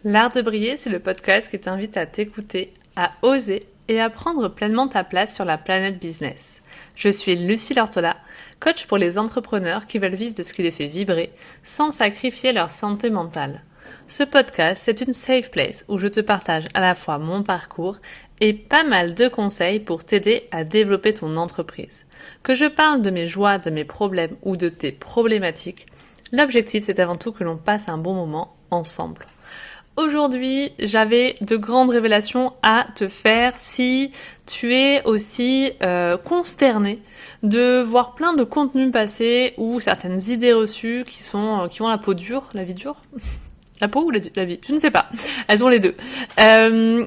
L'art de briller, c'est le podcast qui t'invite à t'écouter, à oser et à prendre pleinement ta place sur la planète business. Je suis Lucie Lortola, coach pour les entrepreneurs qui veulent vivre de ce qui les fait vibrer sans sacrifier leur santé mentale. Ce podcast, c'est une safe place où je te partage à la fois mon parcours et pas mal de conseils pour t'aider à développer ton entreprise. Que je parle de mes joies, de mes problèmes ou de tes problématiques, l'objectif c'est avant tout que l'on passe un bon moment ensemble. Aujourd'hui, j'avais de grandes révélations à te faire si tu es aussi consterné de voir plein de contenus passer ou certaines idées reçues qui ont la peau dure, la vie dure, la peau ou la vie, je ne sais pas. Elles ont les deux. Je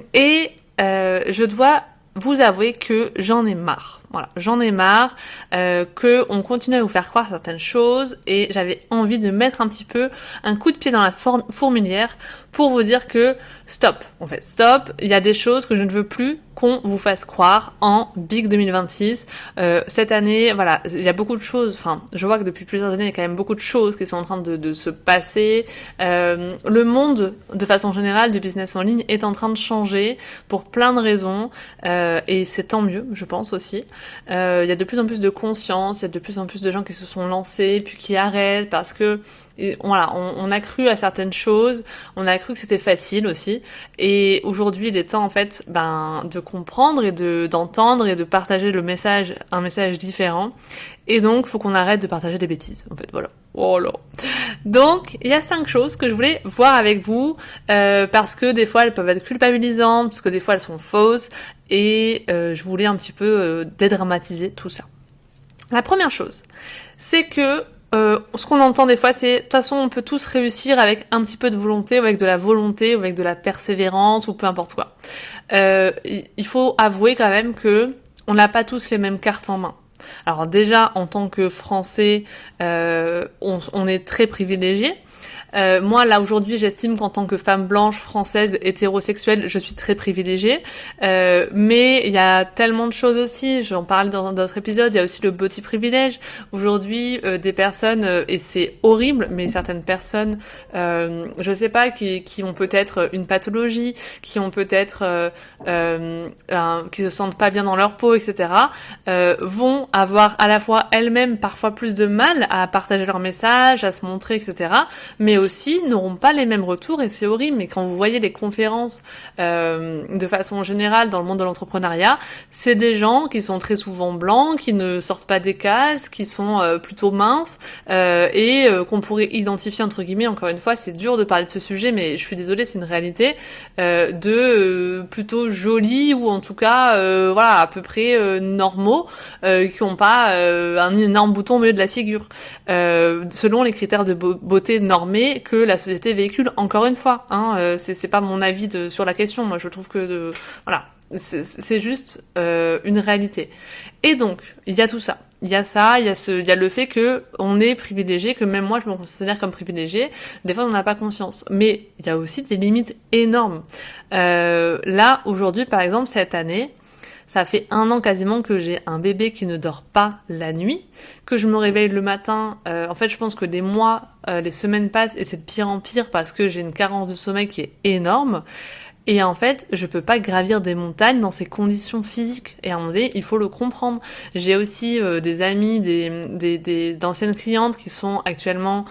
dois vous avouer que j'en ai marre. Voilà, j'en ai marre que on continue à vous faire croire certaines choses et j'avais envie de mettre un petit peu un coup de pied dans la fourmilière pour vous dire que stop, en fait, stop, il y a des choses que je ne veux plus qu'on vous fasse croire en Big 2026. Cette année, voilà, il y a beaucoup de choses, enfin, je vois que depuis plusieurs années, il y a quand même beaucoup de choses qui sont en train de se passer. Le monde, de façon générale, du business en ligne est en train de changer pour plein de raisons et c'est tant mieux, je pense aussi. Il y a de plus en plus de conscience, il y a de plus en plus de gens qui se sont lancés puis qui arrêtent parce que voilà, on a cru à certaines choses, on a cru que c'était facile aussi, et aujourd'hui il est temps en fait de comprendre et d'entendre et de partager un message différent, et donc faut qu'on arrête de partager des bêtises en fait, voilà. Oh là. Donc il y a 5 choses que je voulais voir avec vous parce que des fois elles peuvent être culpabilisantes, parce que des fois elles sont fausses, et je voulais un petit peu dédramatiser tout ça. La première chose, c'est que ce qu'on entend des fois, c'est de toute façon on peut tous réussir avec un petit peu de volonté, ou avec de la volonté, ou avec de la persévérance, ou peu importe quoi. Il faut avouer quand même que on n'a pas tous les mêmes cartes en main. Alors déjà, en tant que Français, on est très privilégié. Moi, là, aujourd'hui, j'estime qu'en tant que femme blanche, française, hétérosexuelle, je suis très privilégiée. Mais il y a tellement de choses aussi, j'en parle dans d'autres épisodes, il y a aussi le body privilège. Aujourd'hui, des personnes, et c'est horrible, mais certaines personnes, je sais pas, qui ont peut-être une pathologie, qui ont peut-être, qui se sentent pas bien dans leur peau, etc., vont avoir à la fois elles-mêmes parfois plus de mal à partager leur message, à se montrer, etc., mais aussi n'auront pas les mêmes retours, et c'est horrible. Mais quand vous voyez les conférences de façon générale dans le monde de l'entrepreneuriat, c'est des gens qui sont très souvent blancs, qui ne sortent pas des cases, qui sont plutôt minces et qu'on pourrait identifier entre guillemets, encore une fois c'est dur de parler de ce sujet mais je suis désolée, c'est une réalité, plutôt jolis, ou en tout cas voilà, à peu près normaux, qui n'ont pas un énorme bouton au milieu de la figure, selon les critères de beauté normés que la société véhicule, encore une fois, c'est pas mon avis sur la question. Moi je trouve que voilà, c'est juste une réalité. Et donc il y a tout ça, il y a le fait que on est privilégié, que même moi je me considère comme privilégié. Des fois on n'a pas conscience, mais il y a aussi des limites énormes. Là aujourd'hui par exemple, cette année, ça fait 1 an quasiment que j'ai un bébé qui ne dort pas la nuit, que je me réveille le matin. En fait, je pense que les mois, les semaines passent et c'est de pire en pire parce que j'ai une carence de sommeil qui est énorme. Et en fait, je peux pas gravir des montagnes dans ces conditions physiques. Et à un moment donné, il faut le comprendre. J'ai aussi des amis, d'anciennes clientes qui sont actuellement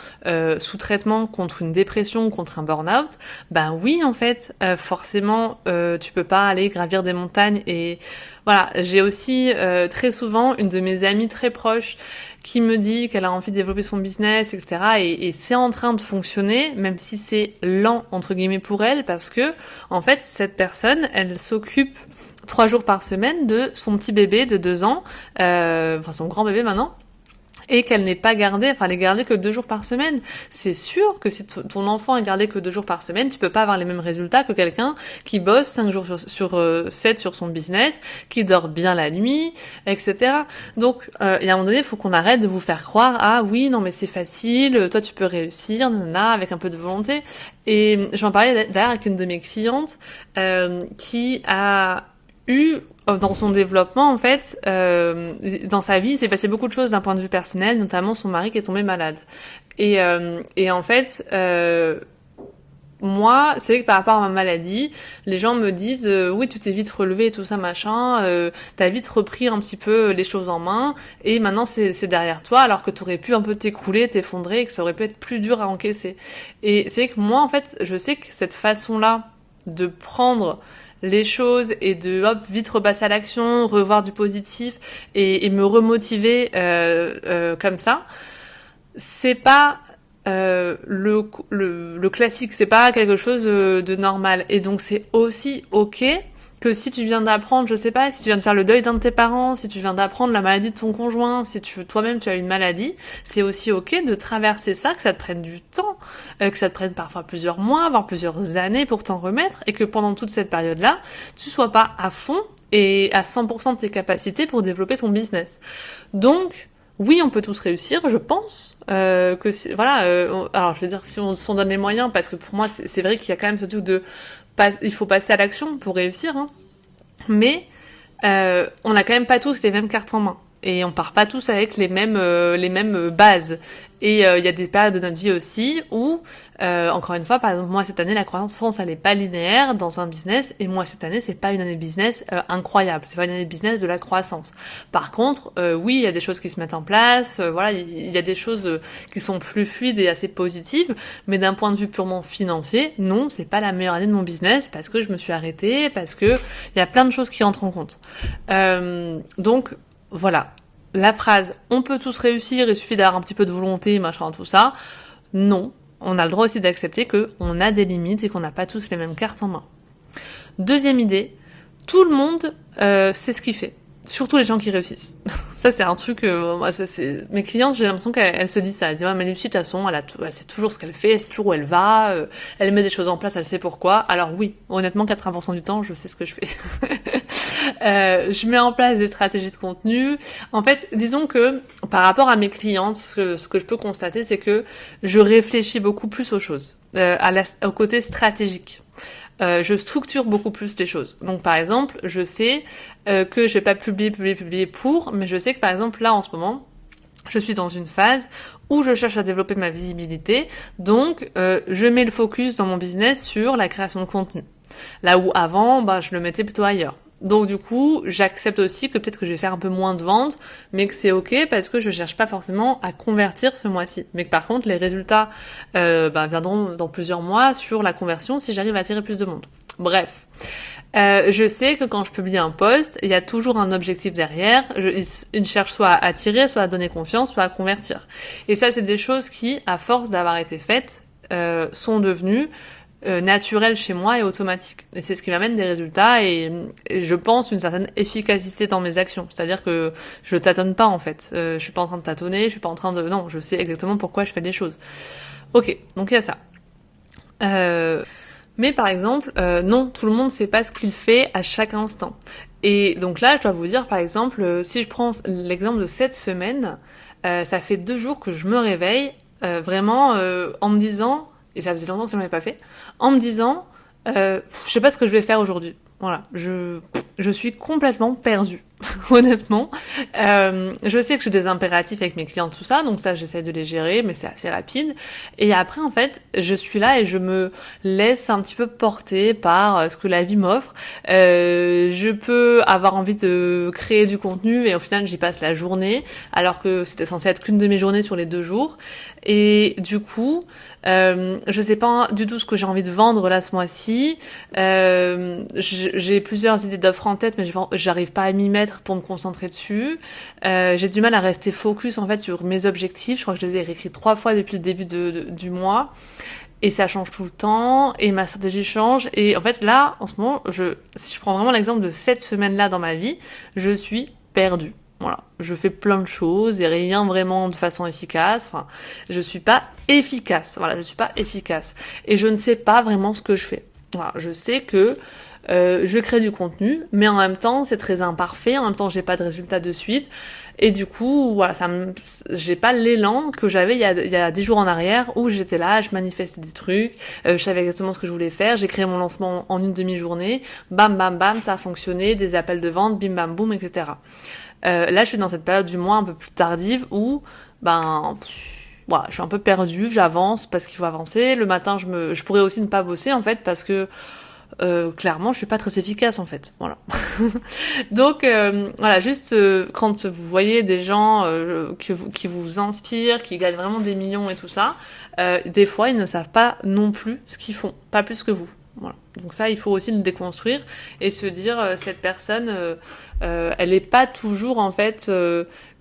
sous traitement contre une dépression, contre un burn-out. Ben oui, en fait, forcément, tu peux pas aller gravir des montagnes. Et voilà, j'ai aussi très souvent une de mes amies très proches qui me dit qu'elle a envie de développer son business, etc. Et c'est en train de fonctionner, même si c'est lent, entre guillemets, pour elle, parce que, en fait, cette personne, elle s'occupe 3 jours par semaine de son petit bébé de 2 ans, enfin son grand bébé maintenant, et qu'elle n'est pas gardée, enfin elle est gardée que 2 jours par semaine. C'est sûr que si ton enfant est gardé que 2 jours par semaine, tu peux pas avoir les mêmes résultats que quelqu'un qui bosse 5 jours sur 7 sur son business, qui dort bien la nuit, etc. Donc il y a un moment donné, il faut qu'on arrête de vous faire croire, ah oui, non mais c'est facile, toi tu peux réussir, nanana, avec un peu de volonté. Et j'en parlais d'ailleurs avec une de mes clientes qui a eu dans son développement, en fait, dans sa vie, il s'est passé beaucoup de choses d'un point de vue personnel, notamment son mari qui est tombé malade. Et en fait, moi, c'est que par rapport à ma maladie, les gens me disent oui, tu t'es vite relevé et tout ça machin, t'as vite repris un petit peu les choses en main et maintenant c'est derrière toi alors que t'aurais pu un peu t'écrouler, t'effondrer et que ça aurait pu être plus dur à encaisser. Et c'est que moi en fait, je sais que cette façon-là de prendre les choses et de hop vite repasser à l'action, revoir du positif et me remotiver comme ça, c'est pas le classique, c'est pas quelque chose de normal. Et donc c'est aussi ok que si tu viens d'apprendre, je sais pas, si tu viens de faire le deuil d'un de tes parents, si tu viens d'apprendre la maladie de ton conjoint, si toi-même tu as une maladie, c'est aussi ok de traverser ça, que ça te prenne du temps, que ça te prenne parfois plusieurs mois, voire plusieurs années pour t'en remettre, et que pendant toute cette période-là, tu sois pas à fond et à 100% de tes capacités pour développer ton business. Donc, oui, on peut tous réussir, je pense. Voilà. Alors, je veux dire, si on s'en donne les moyens, parce que pour moi, c'est vrai qu'il y a quand même ce truc de, il faut passer à l'action pour réussir. Hein. Mais on n'a quand même pas tous les mêmes cartes en main. Et on part pas tous avec les mêmes bases. Et il y a des périodes de notre vie aussi où, encore une fois, par exemple, moi cette année, la croissance elle est pas linéaire dans un business, et moi cette année, c'est pas une année business incroyable, c'est pas une année business de la croissance. Par contre, oui, il y a des choses qui se mettent en place, voilà, il y a des choses qui sont plus fluides et assez positives, mais d'un point de vue purement financier, non, c'est pas la meilleure année de mon business parce que je me suis arrêtée, parce que il y a plein de choses qui rentrent en compte. Donc voilà, la phrase « on peut tous réussir, il suffit d'avoir un petit peu de volonté, machin, tout ça », non, on a le droit aussi d'accepter qu'on a des limites et qu'on n'a pas tous les mêmes cartes en main. Deuxième idée, tout le monde sait ce qu'il fait, surtout les gens qui réussissent. Ça c'est un truc, moi ça c'est mes clientes, j'ai l'impression qu'elles se disent ça, elles disent ouais mais Lucie de toute façon elle sait toujours ce qu'elle fait, elle sait toujours où elle va, elle met des choses en place, elle sait pourquoi. Alors oui, honnêtement 80% du temps je sais ce que je fais. Je mets en place des stratégies de contenu. En fait, disons que par rapport à mes clientes, ce que je peux constater, c'est que je réfléchis beaucoup plus aux choses, au côté stratégique. Je structure beaucoup plus les choses. Donc par exemple, je sais que je vais pas publier mais je sais que par exemple là en ce moment, je suis dans une phase où je cherche à développer ma visibilité, donc je mets le focus dans mon business sur la création de contenu. Là où avant, je le mettais plutôt ailleurs. Donc du coup, j'accepte aussi que peut-être que je vais faire un peu moins de ventes, mais que c'est ok parce que je cherche pas forcément à convertir ce mois-ci. Mais que par contre, les résultats viendront dans plusieurs mois sur la conversion si j'arrive à attirer plus de monde. Bref. Je sais que quand je publie un post, il y a toujours un objectif derrière. Il cherche soit à attirer, soit à donner confiance, soit à convertir. Et ça, c'est des choses qui, à force d'avoir été faites, sont devenues naturel chez moi et automatique. Et c'est ce qui m'amène des résultats et je pense une certaine efficacité dans mes actions. C'est-à-dire que je tâtonne pas en fait. Je suis pas en train de tâtonner, je suis pas en train de... Non, je sais exactement pourquoi je fais les choses. Ok, donc il y a ça. Mais par exemple, non, tout le monde sait pas ce qu'il fait à chaque instant. Et donc là, je dois vous dire par exemple, si je prends l'exemple de cette semaine, ça fait 2 jours que je me réveille vraiment en me disant... et ça faisait longtemps que ça m'avait pas fait, en me disant, je sais pas ce que je vais faire aujourd'hui. Voilà, je suis complètement perdue, honnêtement. Je sais que j'ai des impératifs avec mes clients, tout ça, donc ça, j'essaie de les gérer, mais c'est assez rapide. Et après, en fait, je suis là et je me laisse un petit peu porter par ce que la vie m'offre. Je peux avoir envie de créer du contenu et au final, j'y passe la journée, alors que c'était censé être qu'une de mes journées sur les 2 jours. Et du coup, je sais pas du tout ce que j'ai envie de vendre là ce mois-ci. J'ai plusieurs idées d'offres en tête, mais j'arrive pas à m'y mettre pour me concentrer dessus. J'ai du mal à rester focus en fait sur mes objectifs. Je crois que je les ai réécrits 3 fois depuis le début du mois. Et ça change tout le temps, et ma stratégie change. Et en fait là, en ce moment, si je prends vraiment l'exemple de cette semaine-là dans ma vie, je suis perdue. Voilà, je fais plein de choses et rien vraiment de façon efficace. Enfin, je suis pas efficace. Voilà, je suis pas efficace. Et je ne sais pas vraiment ce que je fais. Voilà, je sais que je crée du contenu, mais en même temps, c'est très imparfait. En même temps, j'ai pas de résultat de suite. Et du coup, voilà, j'ai pas l'élan que j'avais il y a 10 jours en arrière où j'étais là, je manifestais des trucs, je savais exactement ce que je voulais faire, j'ai créé mon lancement en une demi-journée, bam, bam, bam, ça a fonctionné, des appels de vente, bim, bam, boum, etc. Là, je suis dans cette période du mois un peu plus tardive où, voilà, je suis un peu perdue, j'avance parce qu'il faut avancer. Le matin, je pourrais aussi ne pas bosser en fait parce que clairement, je suis pas très efficace en fait. Voilà. Donc voilà, juste quand vous voyez des gens qui vous inspirent, qui gagnent vraiment des millions et tout ça, des fois ils ne savent pas non plus ce qu'ils font, pas plus que vous. Voilà. Donc ça, il faut aussi le déconstruire et se dire cette personne, elle est pas toujours en fait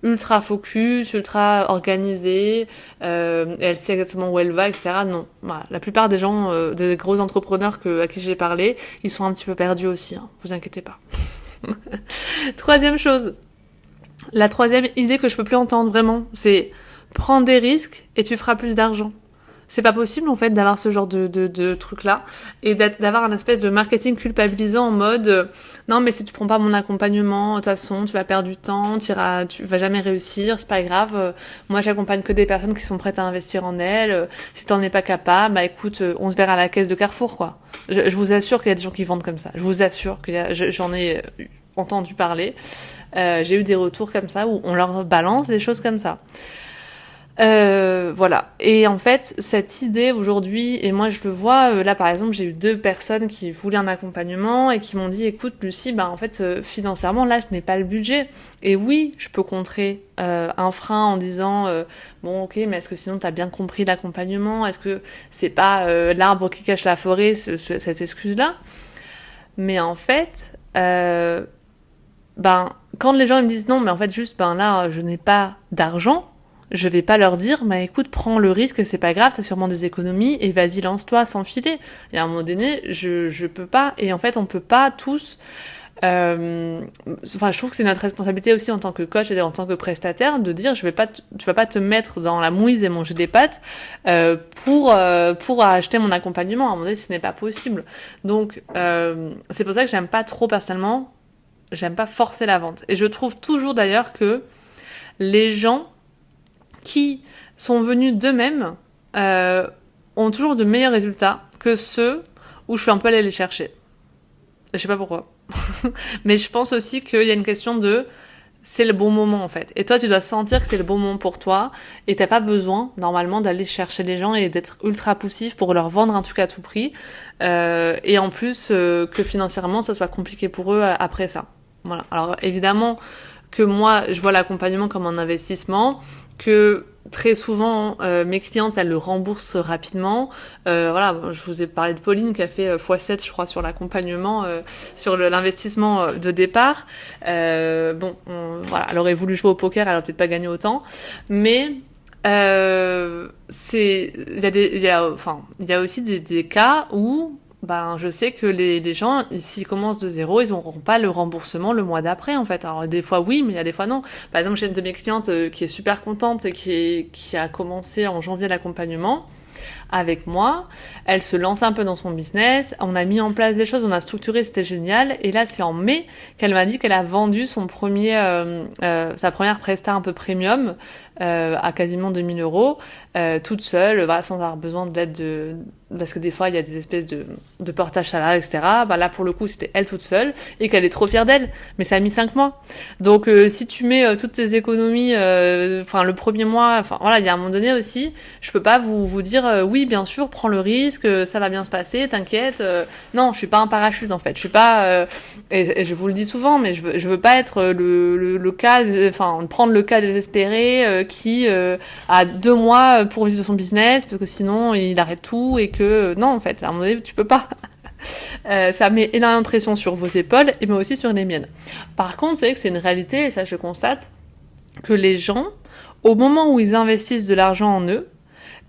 ultra focus, ultra organisée, elle sait exactement où elle va, etc. Non, voilà. La plupart des gens, des gros entrepreneurs à qui j'ai parlé, ils sont un petit peu perdus aussi, hein. Vous inquiétez pas. Troisième chose, la troisième idée que je peux plus entendre vraiment, c'est prendre des risques et tu feras plus d'argent. C'est pas possible en fait d'avoir ce genre de truc là et d'avoir un espèce de marketing culpabilisant en mode non mais si tu prends pas mon accompagnement de toute façon tu vas perdre du temps, tu vas jamais réussir, c'est pas grave, moi j'accompagne que des personnes qui sont prêtes à investir en elles, si t'en es pas capable, bah écoute, on se verra à la caisse de Carrefour quoi. Je vous assure qu'il y a des gens qui vendent comme ça, je vous assure j'en ai entendu parler, j'ai eu des retours comme ça où on leur balance des choses comme ça. Voilà. Et en fait, cette idée aujourd'hui, et moi je le vois, là par exemple, j'ai eu 2 personnes qui voulaient un accompagnement et qui m'ont dit, écoute Lucie, bah en fait, financièrement, là, je n'ai pas le budget. Et oui, je peux contrer un frein en disant, bon ok, mais est-ce que sinon t'as bien compris l'accompagnement? Est-ce que c'est pas l'arbre qui cache la forêt, cette excuse-là? Mais en fait, ben, quand les gens me disent non, mais en fait juste, ben là, je n'ai pas d'argent, je vais pas leur dire, bah écoute, prends le risque, c'est pas grave, t'as sûrement des économies, et vas-y, lance-toi sans filer. Et à un moment donné, je peux pas, et en fait, on peut pas tous, enfin, je trouve que c'est notre responsabilité aussi en tant que coach et en tant que prestataire de dire, tu vas pas te mettre dans la mouise et manger des pâtes, pour acheter mon accompagnement. À un moment donné, ce n'est pas possible. Donc, c'est pour ça que j'aime pas trop personnellement, j'aime pas forcer la vente. Et je trouve toujours d'ailleurs que les gens qui sont venus d'eux-mêmes ont toujours de meilleurs résultats que ceux où je suis un peu allée les chercher. Je sais pas pourquoi. Mais je pense aussi qu'il y a une question de c'est le bon moment en fait. Et toi, tu dois sentir que c'est le bon moment pour toi et t'as pas besoin normalement d'aller chercher les gens et d'être ultra poussif pour leur vendre un truc à tout prix. Et en plus que financièrement, ça soit compliqué pour eux après ça. Voilà. Alors évidemment que moi, je vois l'accompagnement comme un investissement, que très souvent mes clientes elles le remboursent rapidement. Voilà, je vous ai parlé de Pauline qui a fait x7 je crois sur l'accompagnement, sur l'investissement de départ. Voilà, elle aurait voulu jouer au poker, elle aurait peut-être pas gagné autant, mais il y a aussi des cas où ben, je sais que les gens, s'ils commencent de zéro, ils n'auront pas le remboursement le mois d'après, en fait. Alors, des fois, oui, mais il y a des fois, non. Par exemple, j'ai une de mes clientes qui est super contente et qui a commencé en janvier l'accompagnement avec moi. Elle se lance un peu dans son business. On a mis en place des choses, on a structuré, c'était génial. Et là, c'est en mai qu'elle m'a dit qu'elle a vendu sa première presta un peu premium à quasiment 2000 euros, toute seule, voilà, sans avoir besoin d'aide parce que des fois il y a des espèces de portage salarial, etc. Bah là pour le coup c'était elle toute seule et qu'elle est trop fière d'elle, mais ça a mis 5 mois. Donc si tu mets toutes tes économies, le premier mois, voilà, il y a un moment donné aussi, je peux pas vous dire oui bien sûr prends le risque, ça va bien se passer, t'inquiète. Non, je suis pas un parachute en fait, je suis pas et je vous le dis souvent, mais je veux pas être le cas, prendre le cas désespéré qui a 2 mois pour vivre de son business parce que sinon il arrête tout et que non en fait à un moment donné tu peux pas. Ça met énormément de pression sur vos épaules et mais aussi sur les miennes. Par contre c'est vrai que c'est une réalité et ça je constate que les gens au moment où ils investissent de l'argent en eux,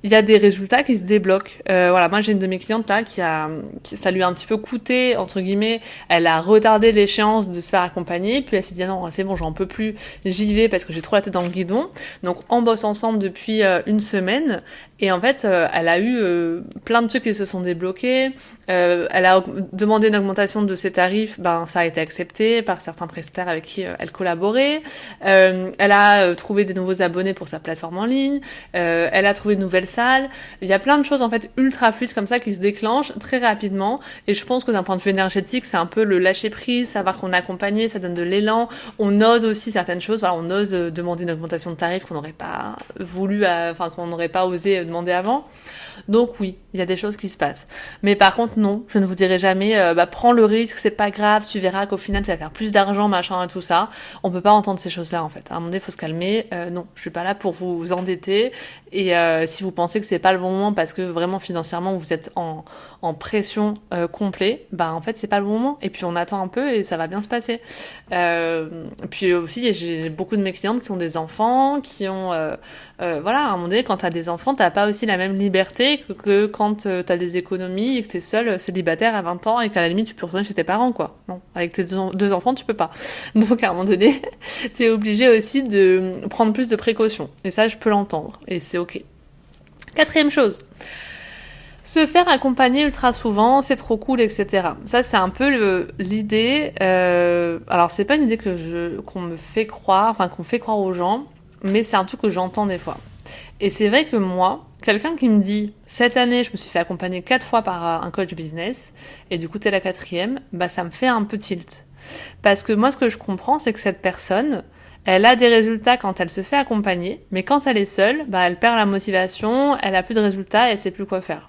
il y a des résultats qui se débloquent. Voilà, moi j'ai une de mes clientes là ça lui a un petit peu coûté entre guillemets. Elle a retardé l'échéance de se faire accompagner, puis elle s'est dit ah non c'est bon j'en peux plus, j'y vais parce que j'ai trop la tête dans le guidon. Donc on bosse ensemble depuis une semaine et en fait elle a eu plein de trucs qui se sont débloqués. Elle a demandé une augmentation de ses tarifs, ça a été accepté par certains prestataires avec qui elle collaborait. Elle a trouvé des nouveaux abonnés pour sa plateforme en ligne. Elle a trouvé une nouvelle nouvelle salle. Il y a plein de choses en fait ultra fluides comme ça qui se déclenchent très rapidement. Et je pense que d'un point de vue énergétique, c'est un peu le lâcher prise, savoir qu'on est accompagné, ça donne de l'élan. On ose aussi certaines choses. Voilà, on ose demander une augmentation de tarif qu'on n'aurait pas voulu, qu'on n'aurait pas osé demander avant. Donc oui, il y a des choses qui se passent. Mais par contre, non, je ne vous dirai jamais, prends le risque, c'est pas grave, tu verras qu'au final, tu vas faire plus d'argent, machin et tout ça. On peut pas entendre ces choses-là, en fait. À un moment donné, il faut se calmer. Non, je suis pas là pour vous endetter. Et si vous pensez que c'est pas le bon moment parce que vraiment financièrement, vous êtes en pression complet, en fait, c'est pas le bon moment. Et puis, on attend un peu et ça va bien se passer. Puis aussi, j'ai beaucoup de mes clientes qui ont des enfants, qui ont... voilà, à un moment donné, quand t'as des enfants, t'as pas aussi la même liberté que quand t'as des économies et que t'es seul célibataire à 20 ans et qu'à la limite tu peux retourner chez tes parents, quoi. Non, avec tes deux enfants, tu peux pas. Donc à un moment donné, t'es obligé aussi de prendre plus de précautions. Et ça, je peux l'entendre. Et c'est ok. 4e chose. Se faire accompagner ultra souvent, c'est trop cool, etc. Ça, c'est un peu l'idée. Alors, c'est pas une idée qu'on me fait croire, qu'on fait croire aux gens, mais c'est un truc que j'entends des fois. Et c'est vrai que moi, quelqu'un qui me dit cette année, je me suis fait accompagner 4 fois par un coach business, et du coup, t'es la 4e, ça me fait un peu tilt. Parce que moi, ce que je comprends, c'est que cette personne, elle a des résultats quand elle se fait accompagner, mais quand elle est seule, elle perd la motivation, elle a plus de résultats et elle sait plus quoi faire.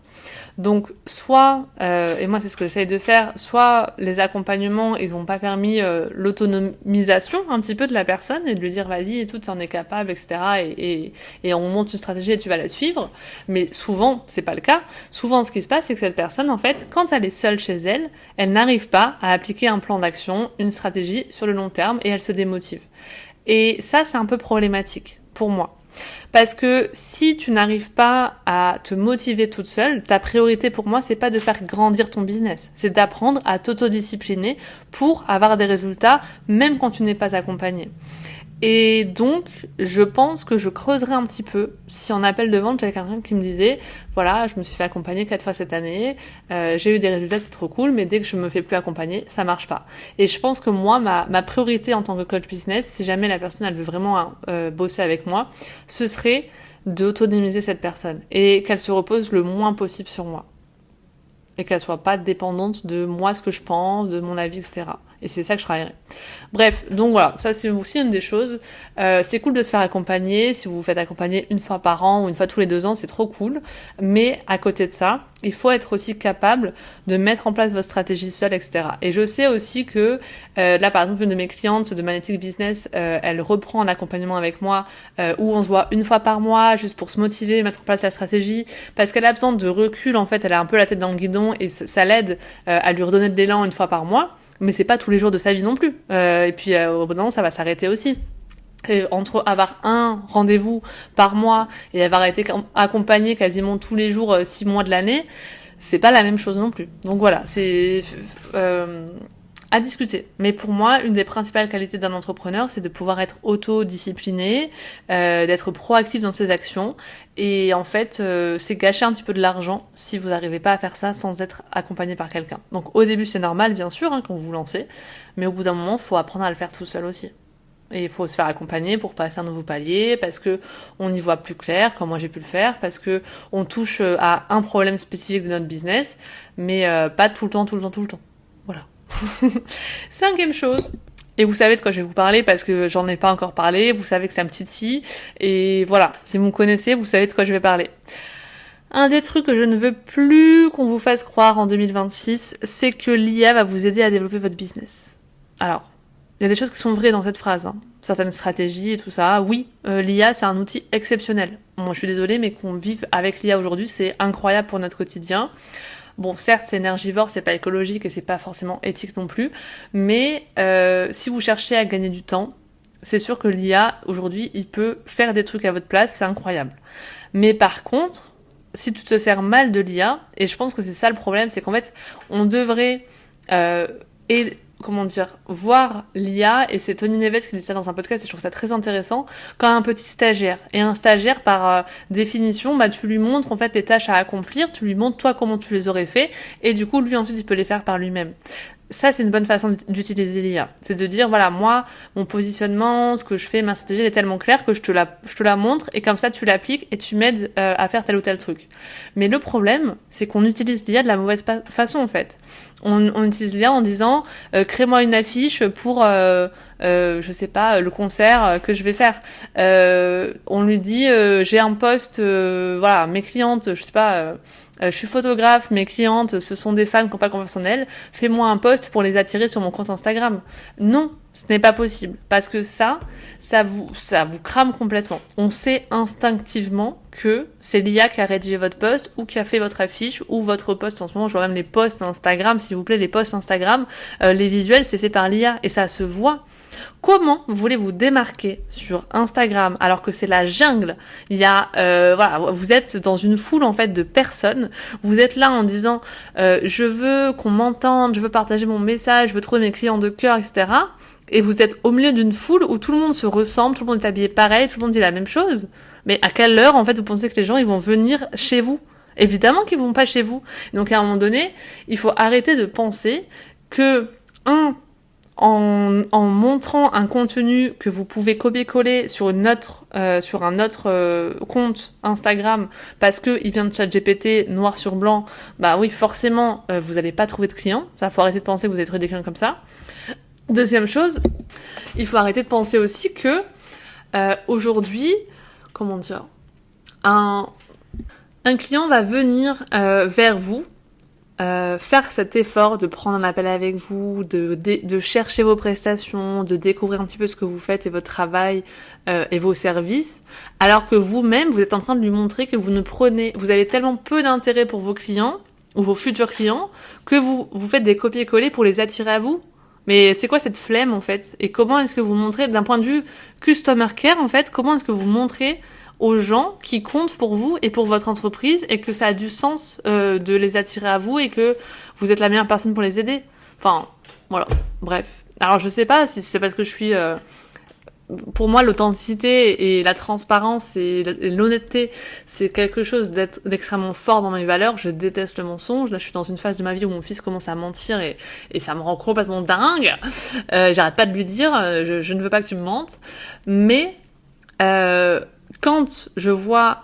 Donc, soit, et moi c'est ce que j'essaye de faire, soit les accompagnements, ils n'ont pas permis l'autonomisation un petit peu de la personne et de lui dire vas-y et tout, t'en es capable, etc. Et on monte une stratégie et tu vas la suivre. Mais souvent, c'est pas le cas. Souvent, ce qui se passe, c'est que cette personne, en fait, quand elle est seule chez elle, elle n'arrive pas à appliquer un plan d'action, une stratégie sur le long terme et elle se démotive. Et ça, c'est un peu problématique pour moi. Parce que si tu n'arrives pas à te motiver toute seule, ta priorité pour moi, c'est pas de faire grandir ton business. C'est d'apprendre à t'autodiscipliner pour avoir des résultats, même quand tu n'es pas accompagné. Et donc, je pense que je creuserai un petit peu. Si en appel de vente, j'avais quelqu'un qui me disait, voilà, je me suis fait accompagner 4 fois cette année, j'ai eu des résultats, c'est trop cool, mais dès que je me fais plus accompagner, ça marche pas. Et je pense que moi, ma priorité en tant que coach business, si jamais la personne, elle veut vraiment bosser avec moi, ce serait d'autonomiser cette personne et qu'elle se repose le moins possible sur moi. Et qu'elle soit pas dépendante de moi, ce que je pense, de mon avis, etc. Et c'est ça que je travaillerai. Bref, donc voilà, ça c'est aussi une des choses. C'est cool de se faire accompagner. Si vous vous faites accompagner 1 fois par an ou 1 fois tous les 2 ans, c'est trop cool. Mais à côté de ça, il faut être aussi capable de mettre en place votre stratégie seule, etc. Et je sais aussi que là, par exemple, une de mes clientes de Magnetic Business, elle reprend un accompagnement avec moi où on se voit 1 fois par mois juste pour se motiver, mettre en place la stratégie, parce qu'elle a besoin de recul. En fait, elle a un peu la tête dans le guidon et ça l'aide à lui redonner de l'élan 1 fois par mois. Mais c'est pas tous les jours de sa vie non plus. Et puis au bout d'un moment, ça va s'arrêter aussi. Et entre avoir un rendez-vous par mois et avoir été accompagné quasiment tous les jours 6 mois de l'année, c'est pas la même chose non plus. Donc voilà, c'est à discuter. Mais pour moi, une des principales qualités d'un entrepreneur, c'est de pouvoir être autodiscipliné, d'être proactif dans ses actions. Et en fait, c'est gâcher un petit peu de l'argent si vous n'arrivez pas à faire ça sans être accompagné par quelqu'un. Donc au début, c'est normal, bien sûr, quand vous vous lancez. Mais au bout d'un moment, il faut apprendre à le faire tout seul aussi. Et il faut se faire accompagner pour passer un nouveau palier, parce que on y voit plus clair, comme moi j'ai pu le faire, parce que on touche à un problème spécifique de notre business, mais pas tout le temps. Voilà. 5e chose, et vous savez de quoi je vais vous parler parce que j'en ai pas encore parlé, vous savez que c'est un petit i, et voilà, si vous me connaissez, vous savez de quoi je vais parler. Un des trucs que je ne veux plus qu'on vous fasse croire en 2026, c'est que l'IA va vous aider à développer votre business. Alors, il y a des choses qui sont vraies dans cette phrase, certaines stratégies et tout ça. Oui, l'IA, c'est un outil exceptionnel. Moi, je suis désolée, mais qu'on vive avec l'IA aujourd'hui, c'est incroyable pour notre quotidien. Bon, certes, c'est énergivore, c'est pas écologique et c'est pas forcément éthique non plus, mais si vous cherchez à gagner du temps, c'est sûr que l'IA, aujourd'hui, il peut faire des trucs à votre place, c'est incroyable. Mais par contre, si tu te sers mal de l'IA, et je pense que c'est ça le problème, c'est qu'en fait, on devrait voir l'IA, et c'est Tony Neves qui dit ça dans un podcast, et je trouve ça très intéressant, quand un petit stagiaire. Et un stagiaire, par définition, tu lui montres en fait les tâches à accomplir, tu lui montres toi comment tu les aurais fait, et du coup, lui ensuite, il peut les faire par lui-même. ça, c'est une bonne façon d'utiliser l'IA. C'est de dire, voilà, moi, mon positionnement, ce que je fais, ma stratégie, elle est tellement claire que je te la montre et comme ça, tu l'appliques et tu m'aides à faire tel ou tel truc. Mais le problème, c'est qu'on utilise l'IA de la mauvaise façon, en fait. On utilise l'IA en disant, crée-moi une affiche pour, je sais pas, le concert que je vais faire. On lui dit, j'ai un poste, voilà, mes clientes, je sais pas, je suis photographe, mes clientes, ce sont des femmes qui n'ont pas confiance en elles. Fais-moi un post pour les attirer sur mon compte Instagram. Non, ce n'est pas possible. Parce que ça vous crame complètement. On sait instinctivement que c'est l'IA qui a rédigé votre post ou qui a fait votre affiche ou votre post. En ce moment, je vois même les posts Instagram, s'il vous plaît, les posts Instagram, les visuels, c'est fait par l'IA et ça se voit. Comment voulez-vous démarquer sur Instagram alors que c'est la jungle? Il y a, voilà, vous êtes dans une foule en fait de personnes. Vous êtes là en disant, je veux qu'on m'entende, je veux partager mon message, je veux trouver mes clients de cœur, etc. Et vous êtes au milieu d'une foule où tout le monde se ressemble, tout le monde est habillé pareil, tout le monde dit la même chose. Mais à quelle heure en fait vous pensez que les gens ils vont venir chez vous? Évidemment qu'ils vont pas chez vous. Donc à un moment donné, il faut arrêter de penser que en montrant un contenu que vous pouvez copier-coller sur un autre compte Instagram parce que il vient de ChatGPT noir sur blanc, bah oui, forcément, vous allez pas trouver de clients. Ça, faut arrêter de penser que vous allez trouver des clients comme ça. Deuxième chose, il faut arrêter de penser aussi que aujourd'hui, comment dire, un client va venir vers vous. Faire cet effort de prendre un appel avec vous, de chercher vos prestations, de découvrir un petit peu ce que vous faites et votre travail et vos services, alors que vous-même, vous êtes en train de lui montrer que vous avez tellement peu d'intérêt pour vos clients ou vos futurs clients que vous faites des copier-coller pour les attirer à vous. Mais c'est quoi cette flemme en fait? Et comment est-ce que vous montrez, d'un point de vue customer care en fait, comment est-ce que vous montrez aux gens qui comptent pour vous et pour votre entreprise et que ça a du sens de les attirer à vous et que vous êtes la meilleure personne pour les aider. Enfin, voilà, bref. Alors je sais pas si c'est parce que je suis... pour moi, l'authenticité et la transparence et l'honnêteté, c'est quelque chose d'extrêmement fort dans mes valeurs. Je déteste le mensonge. Là, je suis dans une phase de ma vie où mon fils commence à mentir et ça me rend complètement dingue. J'arrête pas de lui dire, je ne veux pas que tu me mentes. Mais... quand je vois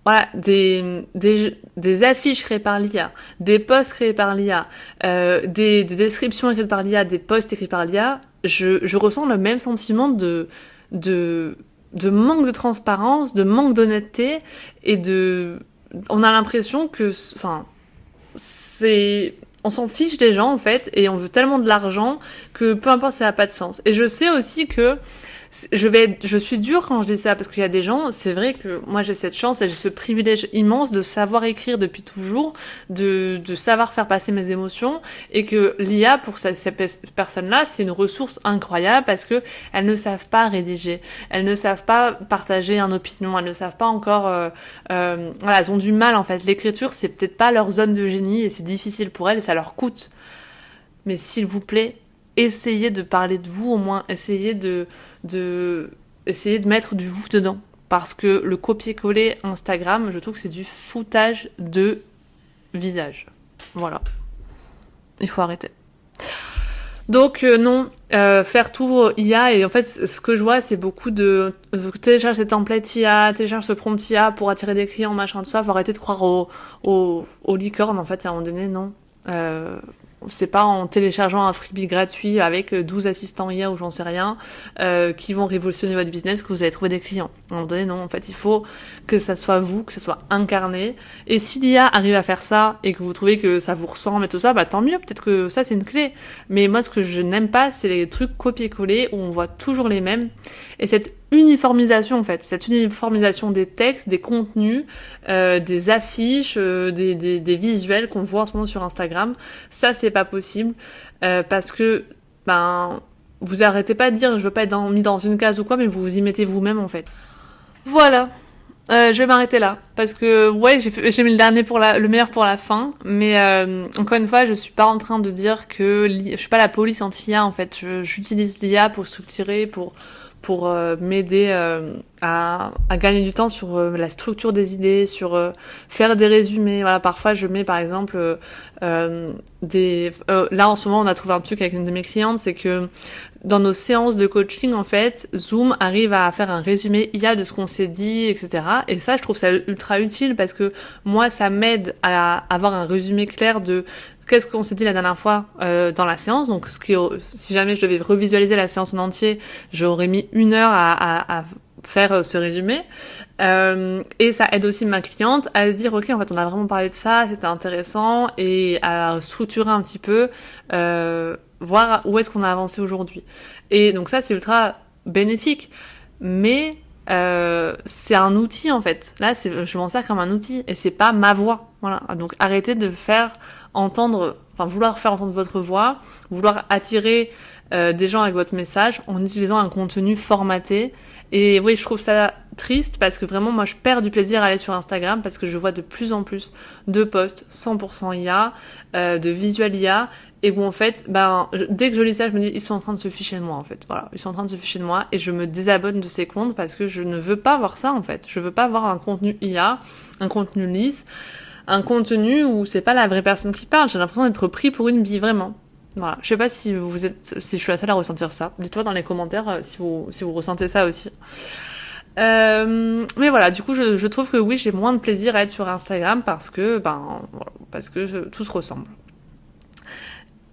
voilà des affiches créées par l'IA, des posts créés par l'IA, des descriptions écrites par l'IA, des posts écrits par l'IA, je ressens le même sentiment de manque de transparence, de manque d'honnêteté et on a l'impression que on s'en fiche des gens en fait et on veut tellement de l'argent que peu importe, ça n'a pas de sens. Et je sais aussi que je suis dure quand je dis ça parce qu'il y a des gens, c'est vrai que moi j'ai cette chance et j'ai ce privilège immense de savoir écrire depuis toujours, de savoir faire passer mes émotions et que l'IA pour ces personnes-là, c'est une ressource incroyable parce que elles ne savent pas rédiger, elles ne savent pas partager une opinion, elles ne savent pas encore, voilà, elles ont du mal en fait. L'écriture, c'est peut-être pas leur zone de génie et c'est difficile pour elles et ça leur coûte. Mais s'il vous plaît, essayez de parler de vous au moins, essayez de mettre du vous dedans. Parce que le copier-coller Instagram, je trouve que c'est du foutage de visage. Voilà. Il faut arrêter. Donc non, faire tout IA et en fait ce que je vois c'est beaucoup de télécharge ces templates IA, télécharge ce prompt IA pour attirer des clients, machin, tout ça. Faut arrêter de croire aux licornes en fait à un moment donné, non. C'est pas en téléchargeant un freebie gratuit avec 12 assistants IA ou j'en sais rien qui vont révolutionner votre business que vous allez trouver des clients. À un moment donné, non. En fait, il faut que ça soit vous, que ça soit incarné. Et si l'IA arrive à faire ça et que vous trouvez que ça vous ressemble et tout ça, bah tant mieux. Peut-être que ça, c'est une clé. Mais moi, ce que je n'aime pas, c'est les trucs copier-coller où on voit toujours les mêmes. Et cette uniformisation, en fait. Cette uniformisation des textes, des contenus, des affiches, des visuels qu'on voit en ce moment sur Instagram. Ça, c'est pas possible. Parce que, vous arrêtez pas de dire je veux pas être mis dans une case ou quoi, mais vous vous y mettez vous-même, en fait. Voilà. Je vais m'arrêter là. Parce que, ouais, j'ai mis le meilleur pour la fin. Mais, encore une fois, je suis pas en train de dire que je suis pas la police anti-IA, en fait. J'utilise l'IA pour structurer, pour pour m'aider à gagner du temps sur la structure des idées, sur faire des résumés. Voilà, parfois je mets par exemple là en ce moment on a trouvé un truc avec une de mes clientes, c'est que dans nos séances de coaching, en fait, Zoom arrive à faire un résumé IA de ce qu'on s'est dit, etc. Et ça, je trouve ça ultra utile parce que moi, ça m'aide à avoir un résumé clair de qu'est-ce qu'on s'est dit la dernière fois dans la séance. Donc, si jamais je devais revisualiser la séance en entier, j'aurais mis 1 heure à faire ce résumé. Et ça aide aussi ma cliente à se dire, ok, en fait, on a vraiment parlé de ça, c'était intéressant, et à structurer un petit peu, voir où est-ce qu'on a avancé aujourd'hui. Et donc ça, c'est ultra bénéfique. Mais c'est un outil, en fait. Là, je m'en sers comme un outil, et c'est pas ma voix. Voilà. Donc arrêtez de vouloir faire entendre votre voix, vouloir attirer des gens avec votre message en utilisant un contenu formaté. Et oui, je trouve ça triste parce que vraiment, moi, je perds du plaisir à aller sur Instagram parce que je vois de plus en plus de posts 100% IA, de visual IA, et où en fait, dès que je lis ça, je me dis, ils sont en train de se ficher de moi, en fait. Voilà, ils sont en train de se ficher de moi, et je me désabonne de ces comptes parce que je ne veux pas voir ça, en fait. Je veux pas voir un contenu IA, un contenu lisse, un contenu où c'est pas la vraie personne qui parle. J'ai l'impression d'être pris pour une bille, vraiment. Voilà, je sais pas si je suis la seule à ressentir ça. Dites-moi dans les commentaires si vous ressentez ça aussi. Mais voilà, du coup, je trouve que oui, j'ai moins de plaisir à être sur Instagram parce que tout se ressemble.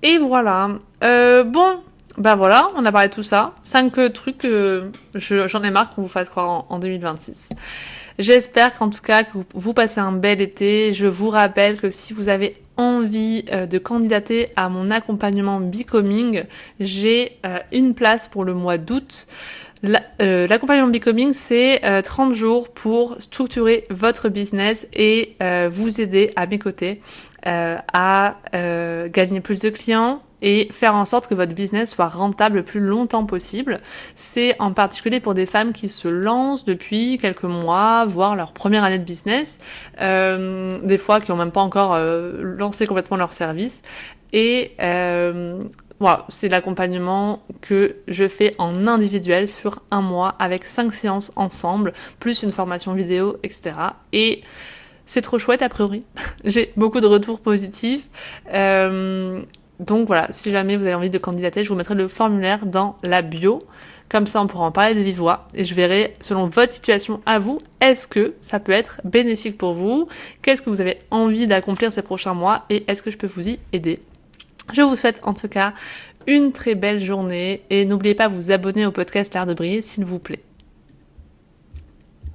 Et voilà. Voilà, on a parlé de tout ça. 5 trucs j'en ai marre qu'on vous fasse croire en 2026. J'espère qu'en tout cas que vous passez un bel été. Je vous rappelle que si vous avez envie de candidater à mon accompagnement Becoming, j'ai une place pour le mois d'août. L'accompagnement Becoming, c'est 30 jours pour structurer votre business et vous aider à mes côtés à gagner plus de clients et faire en sorte que votre business soit rentable le plus longtemps possible. C'est en particulier pour des femmes qui se lancent depuis quelques mois, voire leur première année de business, des fois qui n'ont même pas encore lancé complètement leur service. Et voilà, c'est l'accompagnement que je fais en individuel sur 1 mois avec 5 séances ensemble, plus une formation vidéo, etc. Et c'est trop chouette a priori. J'ai beaucoup de retours positifs. Donc voilà, si jamais vous avez envie de candidater, je vous mettrai le formulaire dans la bio. Comme ça, on pourra en parler de vive voix et je verrai, selon votre situation à vous, est-ce que ça peut être bénéfique pour vous? Qu'est-ce que vous avez envie d'accomplir ces prochains mois et est-ce que je peux vous y aider? Je vous souhaite en tout cas une très belle journée et n'oubliez pas de vous abonner au podcast L'Art de Briller s'il vous plaît.